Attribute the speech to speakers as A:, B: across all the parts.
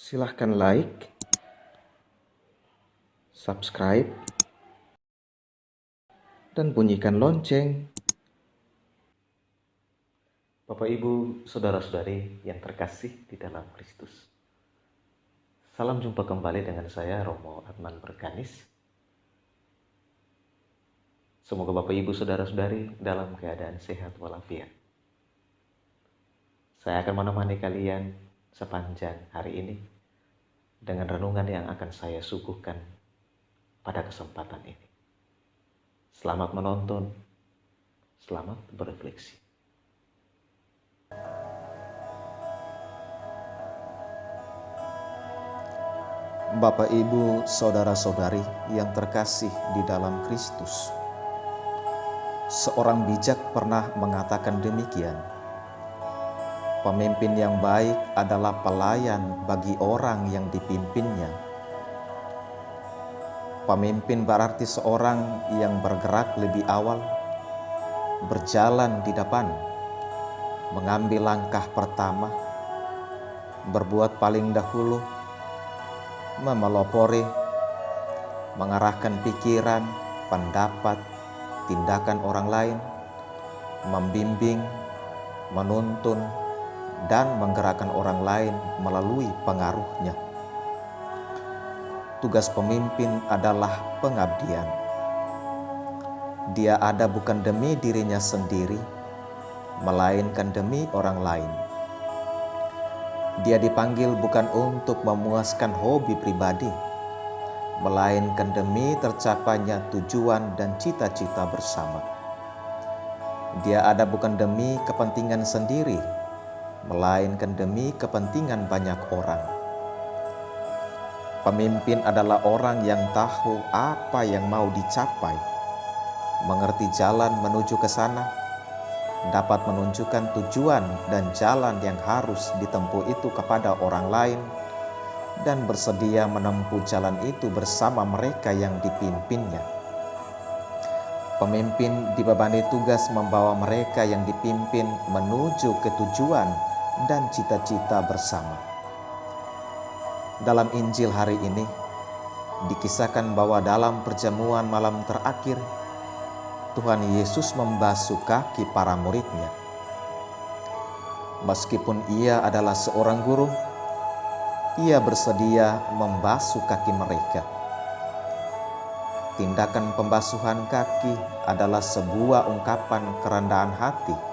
A: Silahkan like, subscribe, dan bunyikan lonceng. Bapak, Ibu, Saudara-saudari yang terkasih di dalam Kristus. Salam jumpa kembali dengan saya, Romo Adnan Berkanis. Semoga Bapak, Ibu, Saudara-saudari dalam keadaan sehat walafiat. Saya akan menemani kalian sepanjang hari ini dengan renungan yang akan saya suguhkan pada kesempatan ini. Selamat menonton, selamat berefleksi.
B: Bapak, Ibu, Saudara-saudari yang terkasih di dalam Kristus. Seorang bijak pernah mengatakan demikian, pemimpin yang baik adalah pelayan bagi orang yang dipimpinnya. Pemimpin berarti seorang yang bergerak lebih awal, berjalan di depan, mengambil langkah pertama, berbuat paling dahulu, memelopori, mengarahkan pikiran, pendapat, tindakan orang lain, membimbing, menuntun, dan menggerakkan orang lain melalui pengaruhnya. Tugas pemimpin adalah pengabdian. Dia ada bukan demi dirinya sendiri, melainkan demi orang lain. Dia dipanggil bukan untuk memuaskan hobi pribadi, melainkan demi tercapainya tujuan dan cita-cita bersama. Dia ada bukan demi kepentingan sendiri, melainkan demi kepentingan banyak orang. Pemimpin adalah orang yang tahu apa yang mau dicapai, mengerti jalan menuju ke sana, dapat menunjukkan tujuan dan jalan yang harus ditempuh itu kepada orang lain, dan bersedia menempuh jalan itu bersama mereka yang dipimpinnya. Pemimpin dibebani tugas membawa mereka yang dipimpin menuju ke tujuan dan cita-cita bersama. Dalam Injil hari ini, dikisahkan bahwa dalam perjamuan malam terakhir, Tuhan Yesus membasuh kaki para muridnya. Meskipun ia adalah seorang guru, ia bersedia membasuh kaki mereka. Tindakan pembasuhan kaki adalah sebuah ungkapan kerendahan hati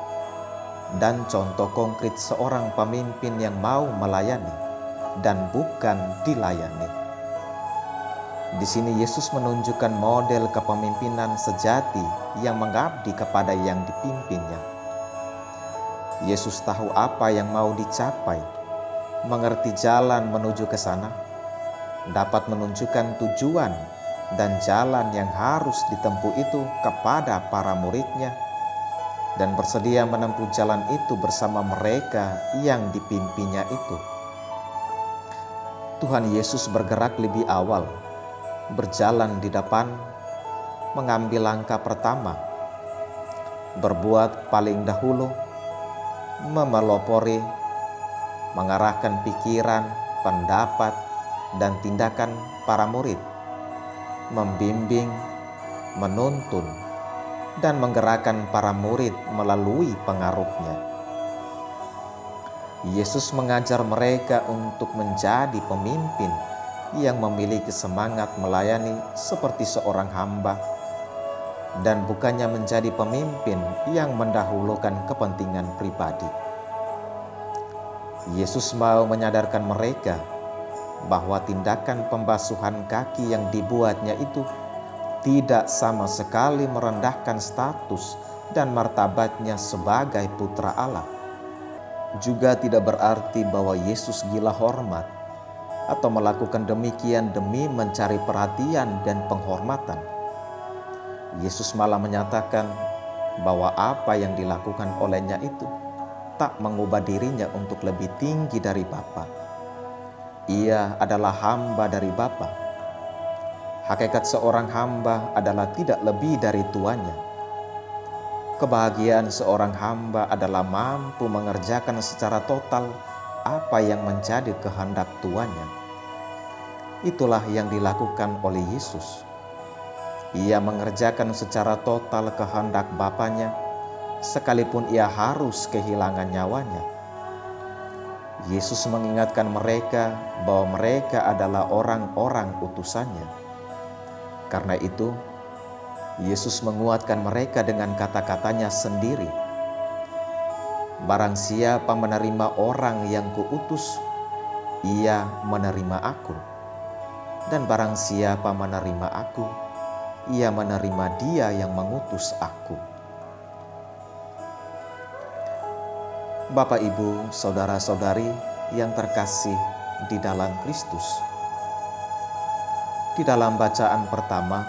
B: dan contoh konkret seorang pemimpin yang mau melayani dan bukan dilayani. Di sini Yesus menunjukkan model kepemimpinan sejati yang mengabdi kepada yang dipimpinnya. Yesus tahu apa yang mau dicapai, mengerti jalan menuju ke sana, dapat menunjukkan tujuan dan jalan yang harus ditempuh itu kepada para muridnya, dan bersedia menempuh jalan itu bersama mereka yang dipimpinnya itu. Tuhan Yesus bergerak lebih awal, berjalan di depan, mengambil langkah pertama, berbuat paling dahulu, memelopori, mengarahkan pikiran, pendapat, dan tindakan para murid, membimbing, menuntun, dan menggerakkan para murid melalui pengaruhnya. Yesus mengajar mereka untuk menjadi pemimpin yang memiliki semangat melayani seperti seorang hamba, dan bukannya menjadi pemimpin yang mendahulukan kepentingan pribadi. Yesus mau menyadarkan mereka bahwa tindakan pembasuhan kaki yang dibuatnya itu tidak sama sekali merendahkan status dan martabatnya sebagai putra Allah. Juga tidak berarti bahwa Yesus gila hormat atau melakukan demikian demi mencari perhatian dan penghormatan. Yesus malah menyatakan bahwa apa yang dilakukan olehnya itu tak mengubah dirinya untuk lebih tinggi dari Bapa. Ia adalah hamba dari Bapa. Hakikat seorang hamba adalah tidak lebih dari tuannya. Kebahagiaan seorang hamba adalah mampu mengerjakan secara total apa yang menjadi kehendak tuannya. Itulah yang dilakukan oleh Yesus. Ia mengerjakan secara total kehendak Bapanya, sekalipun ia harus kehilangan nyawanya. Yesus mengingatkan mereka bahwa mereka adalah orang-orang utusannya. Karena itu, Yesus menguatkan mereka dengan kata-katanya sendiri. Barang siapa menerima orang yang kuutus, ia menerima aku. Dan barang siapa menerima aku, ia menerima Dia yang mengutus aku. Bapak, Ibu, saudara-saudari yang terkasih di dalam Kristus. Di dalam bacaan pertama,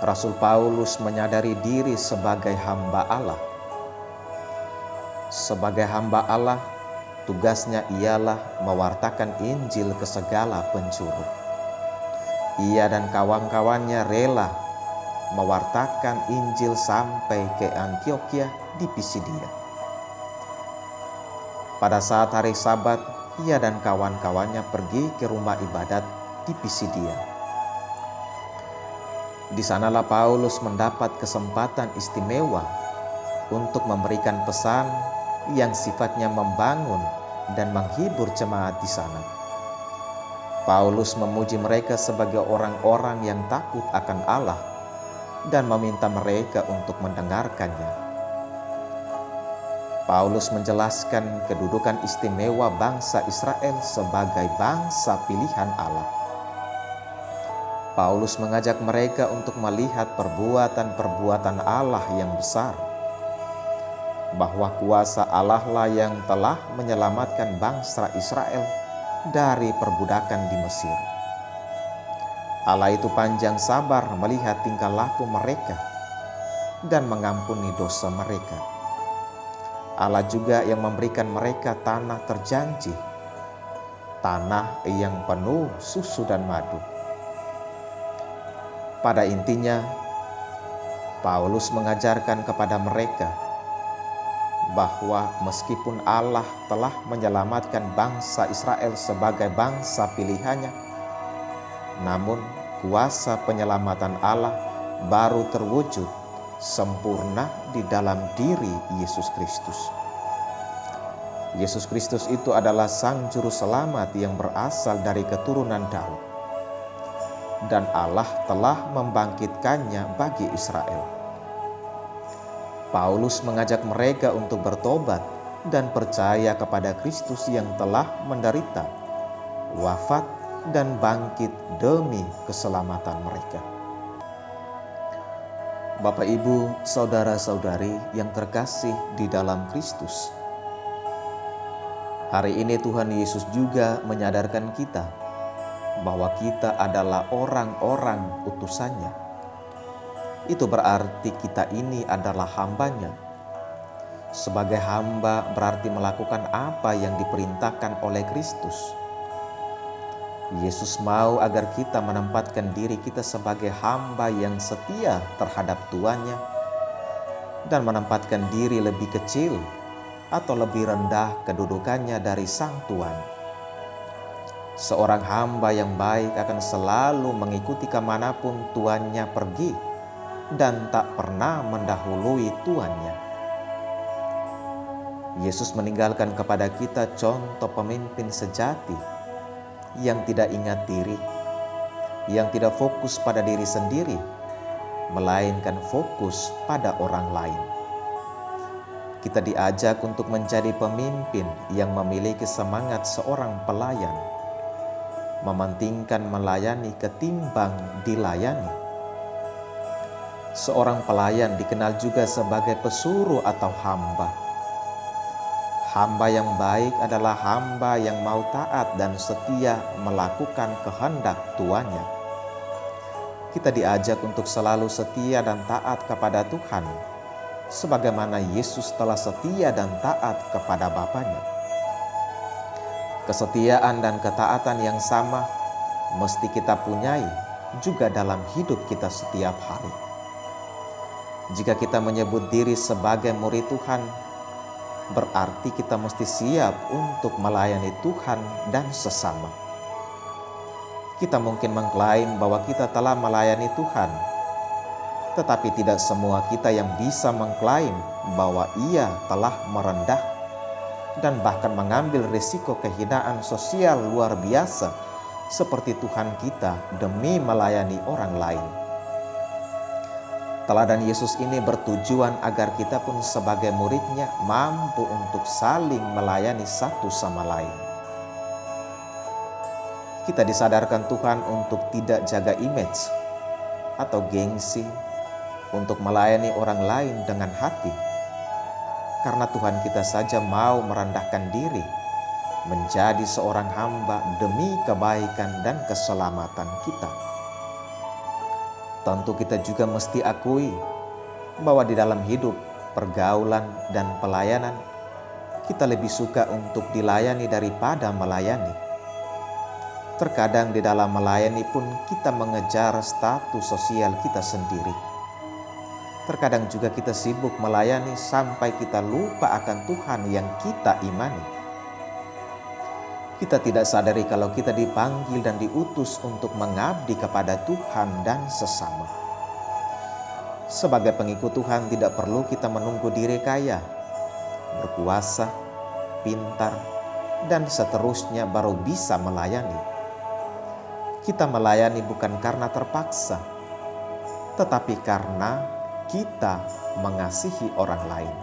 B: Rasul Paulus menyadari diri sebagai hamba Allah. Sebagai hamba Allah, tugasnya ialah mewartakan Injil ke segala penjuru. Ia dan kawan-kawannya rela mewartakan Injil sampai ke Antiokhia di Pisidia. Pada saat hari Sabat, ia dan kawan-kawannya pergi ke rumah ibadat di Pisidia. Di sanalah Paulus mendapat kesempatan istimewa untuk memberikan pesan yang sifatnya membangun dan menghibur jemaat di sana. Paulus memuji mereka sebagai orang-orang yang takut akan Allah dan meminta mereka untuk mendengarkannya. Paulus menjelaskan kedudukan istimewa bangsa Israel sebagai bangsa pilihan Allah. Paulus mengajak mereka untuk melihat perbuatan-perbuatan Allah yang besar, bahwa kuasa Allah lah yang telah menyelamatkan bangsa Israel dari perbudakan di Mesir. Allah itu panjang sabar melihat tingkah laku mereka dan mengampuni dosa mereka. Allah juga yang memberikan mereka tanah terjanji, tanah yang penuh susu dan madu. Pada intinya, Paulus mengajarkan kepada mereka bahwa meskipun Allah telah menyelamatkan bangsa Israel sebagai bangsa pilihannya, namun kuasa penyelamatan Allah baru terwujud sempurna di dalam diri Yesus Kristus. Yesus Kristus itu adalah Sang Juru Selamat yang berasal dari keturunan Daud, dan Allah telah membangkitkannya bagi Israel. Paulus mengajak mereka untuk bertobat dan percaya kepada Kristus yang telah menderita, wafat, dan bangkit demi keselamatan mereka. Bapak, Ibu, saudara-saudari yang terkasih di dalam Kristus, hari ini Tuhan Yesus juga menyadarkan kita bahwa kita adalah orang-orang utusannya. Itu berarti kita ini adalah hambanya. Sebagai hamba berarti melakukan apa yang diperintahkan oleh Kristus. Yesus mau agar kita menempatkan diri kita sebagai hamba yang setia terhadap tuannya dan menempatkan diri lebih kecil atau lebih rendah kedudukannya dari sang tuan. Seorang hamba yang baik akan selalu mengikuti kemanapun tuannya pergi dan tak pernah mendahului tuannya. Yesus meninggalkan kepada kita contoh pemimpin sejati yang tidak ingat diri, yang tidak fokus pada diri sendiri, melainkan fokus pada orang lain. Kita diajak untuk menjadi pemimpin yang memiliki semangat seorang pelayan, mementingkan melayani ketimbang dilayani. Seorang pelayan dikenal juga sebagai pesuruh atau hamba. Hamba yang baik adalah hamba yang mau taat dan setia melakukan kehendak tuannya. Kita diajak untuk selalu setia dan taat kepada Tuhan, sebagaimana Yesus telah setia dan taat kepada Bapanya. Kesetiaan dan ketaatan yang sama mesti kita punyai juga dalam hidup kita setiap hari. Jika kita menyebut diri sebagai murid Tuhan, berarti kita mesti siap untuk melayani Tuhan dan sesama. Kita mungkin mengklaim bahwa kita telah melayani Tuhan, tetapi tidak semua kita yang bisa mengklaim bahwa Ia telah merendah dan bahkan mengambil risiko kehinaan sosial luar biasa seperti Tuhan kita demi melayani orang lain. Teladan Yesus ini bertujuan agar kita pun sebagai murid-Nya mampu untuk saling melayani satu sama lain. Kita disadarkan Tuhan untuk tidak jaga image atau gengsi untuk melayani orang lain dengan hati. Karena Tuhan kita saja mau merendahkan diri menjadi seorang hamba demi kebaikan dan keselamatan kita. Tentu kita juga mesti akui bahwa di dalam hidup, pergaulan, dan pelayanan, kita lebih suka untuk dilayani daripada melayani. Terkadang di dalam melayani pun kita mengejar status sosial kita sendiri. Terkadang juga kita sibuk melayani sampai kita lupa akan Tuhan yang kita imani. Kita tidak sadari kalau kita dipanggil dan diutus untuk mengabdi kepada Tuhan dan sesama. Sebagai pengikut Tuhan tidak perlu kita menunggu diri kaya, berkuasa, pintar, dan seterusnya baru bisa melayani. Kita melayani bukan karena terpaksa, tetapi karena kita mengasihi orang lain.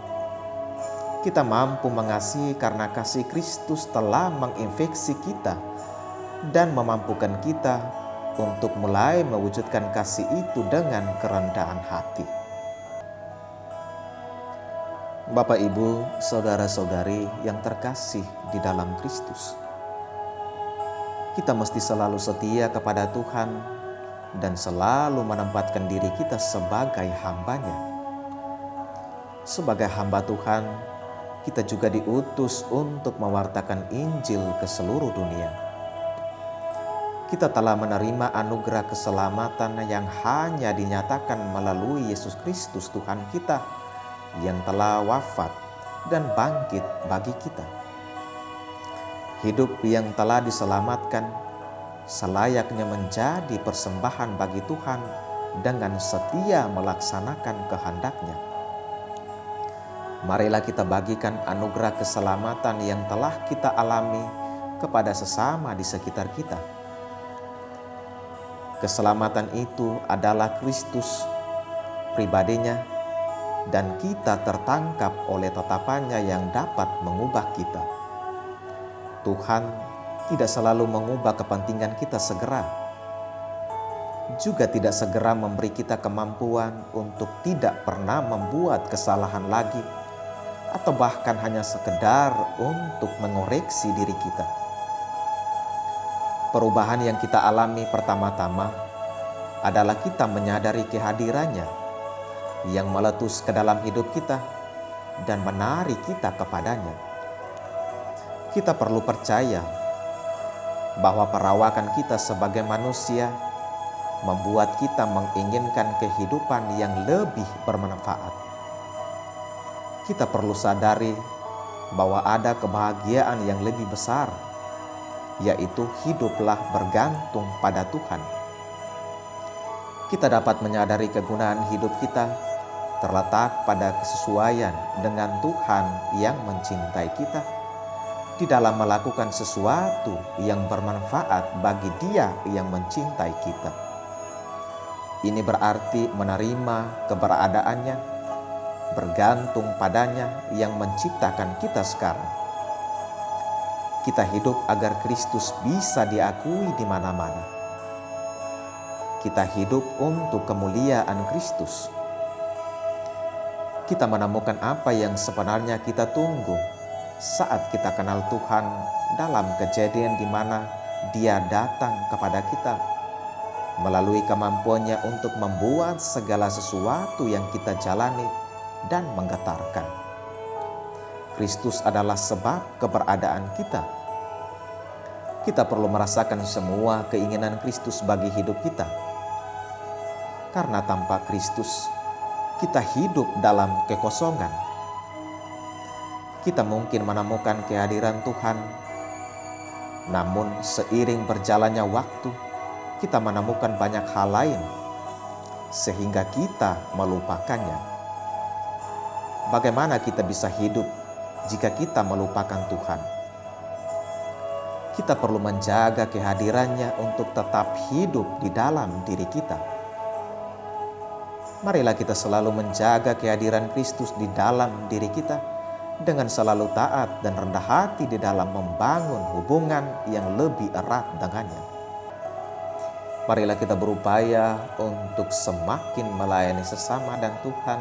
B: Kita mampu mengasihi karena kasih Kristus telah menginfeksi kita dan memampukan kita untuk mulai mewujudkan kasih itu dengan kerendahan hati. Bapak, Ibu, saudara-saudari yang terkasih di dalam Kristus, kita mesti selalu setia kepada Tuhan dan selalu menempatkan diri kita sebagai hamba-Nya. Sebagai hamba Tuhan, kita juga diutus untuk mewartakan Injil ke seluruh dunia. Kita telah menerima anugerah keselamatan yang hanya dinyatakan melalui Yesus Kristus Tuhan kita yang telah wafat dan bangkit bagi kita. Hidup yang telah diselamatkan selayaknya menjadi persembahan bagi Tuhan dengan setia melaksanakan kehendak-Nya. Marilah kita bagikan anugerah keselamatan yang telah kita alami kepada sesama di sekitar kita. Keselamatan itu adalah Kristus pribadinya, dan kita tertangkap oleh tatapan-Nya yang dapat mengubah kita. Tuhan tidak selalu mengubah kepentingan kita segera, juga tidak segera memberi kita kemampuan untuk tidak pernah membuat kesalahan lagi, atau bahkan hanya sekedar untuk mengoreksi diri kita. Perubahan yang kita alami pertama-tama adalah kita menyadari kehadirannya yang meletus ke dalam hidup kita dan menarik kita kepadanya. Kita perlu percaya bahwa perawakan kita sebagai manusia membuat kita menginginkan kehidupan yang lebih bermanfaat. Kita perlu sadari bahwa ada kebahagiaan yang lebih besar, yaitu hiduplah bergantung pada Tuhan. Kita dapat menyadari kegunaan hidup kita terletak pada kesesuaian dengan Tuhan yang mencintai kita di dalam melakukan sesuatu yang bermanfaat bagi Dia yang mencintai kita. Ini berarti menerima keberadaannya, bergantung padanya yang menciptakan kita sekarang. Kita hidup agar Kristus bisa diakui di mana-mana. Kita hidup untuk kemuliaan Kristus. Kita menemukan apa yang sebenarnya kita tunggu saat kita kenal Tuhan dalam kejadian di mana Dia datang kepada kita melalui kemampuannya untuk membuat segala sesuatu yang kita jalani dan menggetarkan. Kristus adalah sebab keberadaan kita. Kita perlu merasakan semua keinginan Kristus bagi hidup kita. Karena tanpa Kristus, kita hidup dalam kekosongan. kita mungkin menemukan kehadiran Tuhan, namun seiring berjalannya waktu, kita menemukan banyak hal lain sehingga kita melupakannya. Bagaimana kita bisa hidup jika kita melupakan Tuhan? Kita perlu menjaga kehadirannya untuk tetap hidup di dalam diri kita. Marilah kita selalu menjaga kehadiran Kristus di dalam diri kita dengan selalu taat dan rendah hati di dalam membangun hubungan yang lebih erat dengannya. Marilah kita berupaya untuk semakin melayani sesama dan Tuhan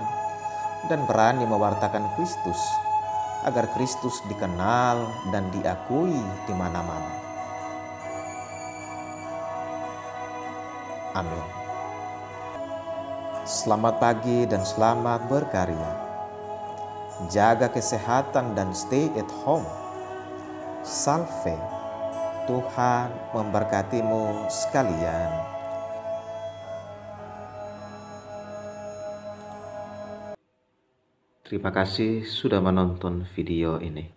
B: dan berani mewartakan Kristus agar Kristus dikenal dan diakui di mana-mana. Amin. Selamat pagi dan selamat berkarya. Jaga kesehatan dan stay at home. Salve. Tuhan memberkatimu sekalian.
A: Terima kasih sudah menonton video ini.